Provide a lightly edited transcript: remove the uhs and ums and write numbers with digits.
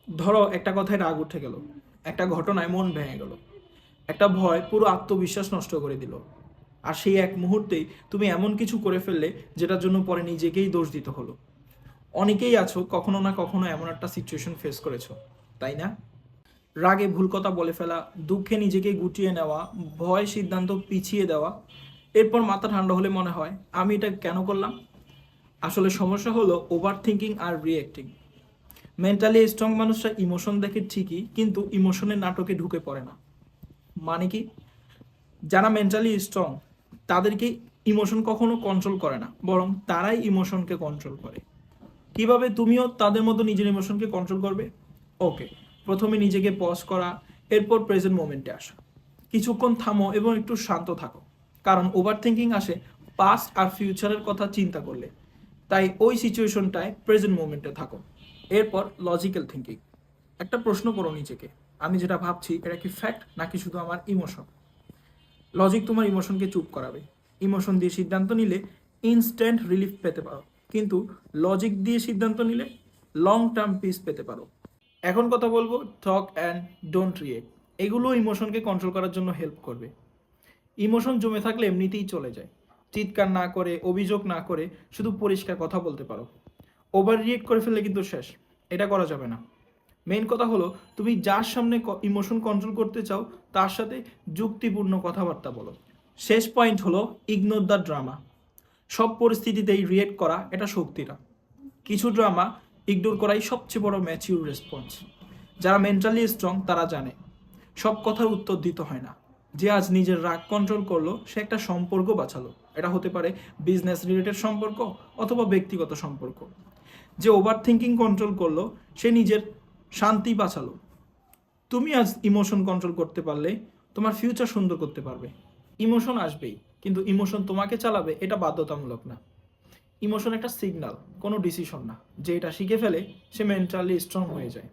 ধরো একটা কথায় রাগ উঠে গেল, একটা ঘটনায় মন ভেঙে গেল, একটা ভয় পুরো আত্মবিশ্বাস নষ্ট করে দিল, আর সেই এক মুহূর্তেই তুমি এমন কিছু করে ফেললে যেটার জন্য পরে নিজেকেই দোষ দিতে হলো। অনেকেই আছো কখনো না কখনো এমন একটা সিচুয়েশন ফেস করেছো, তাই না? রাগে ভুল কথা বলে ফেলা, দুঃখে নিজেকে গুটিয়ে নেওয়া, ভয় সিদ্ধান্ত পিছিয়ে দেওয়া, এরপর মাথা ঠান্ডা হলে মনে হয় আমি এটা কেন করলাম। আসলে সমস্যা হলো ওভার থিঙ্কিং আর রিয়েক্টিং। মেন্টালি স্ট্রং মানুষরা ইমোশন দেখে ঠিকই, কিন্তু ইমোশনের নাটকে ঢুকে পড়ে না। মানে কি? যারা মেন্টালি স্ট্রং তাদেরকে ইমোশন কখনো কন্ট্রোল করে না, বরং তারাই ইমোশনকে কন্ট্রোল করে। কিভাবে তুমিও তাদের মতো নিজের ইমোশনকে কন্ট্রোল করবে? ওকে, প্রথমে নিজেকে পজ করা, এরপর প্রেজেন্ট মোমেন্টে আসা। কিছুক্ষণ থামো এবং একটু শান্ত থাকো, কারণ ওভার থিঙ্কিং আসে পাস্ট আর ফিউচারের কথা চিন্তা করলে। তাই ওই সিচুয়েশনটায় প্রেজেন্ট মোমেন্টে থাকো। এরপর লজিক্যাল থিঙ্কিং। একটা প্রশ্ন করো নিজেকে, আমি যেটা ভাবছি এটা কি ফ্যাক্ট নাকি শুধু আমার ইমোশন? লজিক তোমার ইমোশনকে চুপ করাবে। ইমোশন দিয়ে সিদ্ধান্ত নিলে ইনস্ট্যান্ট রিলিফ পেতে পারো, কিন্তু লজিক দিয়ে সিদ্ধান্ত নিলে লং টার্ম পিস পেতে পারো। এখন কথা বলবো টক অ্যান্ড ডোন্ট রিয়েক্ট। এগুলো ইমোশনকে কন্ট্রোল করার জন্য হেল্প করবে। ইমোশন জমে থাকলে এমনিতেই চলে যায়। চিৎকার না করে, অভিযোগ না করে, শুধু পরিষ্কার কথা বলতে পারো। ওভার রিয়েক্ট করে ফেললে কিন্তু শেষ। এটা করা যাবে না। মেইন কথা হলো, তুমি যার সামনে ইমোশন কন্ট্রোল করতে চাও তার সাথে যুক্তিপূর্ণ কথাবার্তা বলো। শেষ পয়েন্ট হলো ইগনোর দ্য ড্রামা। সব পরিস্থিতিতেই রিয়েক্ট করা এটা শক্তি না। কিছু ড্রামা ইগনোর করাই সবচেয়ে বড় ম্যাচিউর রেসপন্স। যারা মেন্টালি স্ট্রং তারা জানে সব কথার উত্তর দিতে হয় না। যে আজ নিজের রাগ কন্ট্রোল করলো সে একটা সম্পর্ক বাঁচালো। এটা হতে পারে বিজনেস রিলেটেড সম্পর্ক অথবা ব্যক্তিগত সম্পর্ক। যে ওভার থিঙ্কিং কন্ট্রোল করলো সে নিজের শান্তি বাঁচালো। তুমি আজ ইমোশন কন্ট্রোল করতে পারলে তোমার ফিউচার সুন্দর করতে পারবে। ইমোশন আসবেই, কিন্তু ইমোশন তোমাকে চালাবে এটা বাধ্যতামূলক না। ইমোশন একটা সিগন্যাল, কোনো ডিসিশন না। যে এটা শিখে ফেলে সে মেন্টালি স্ট্রং হয়ে যায়।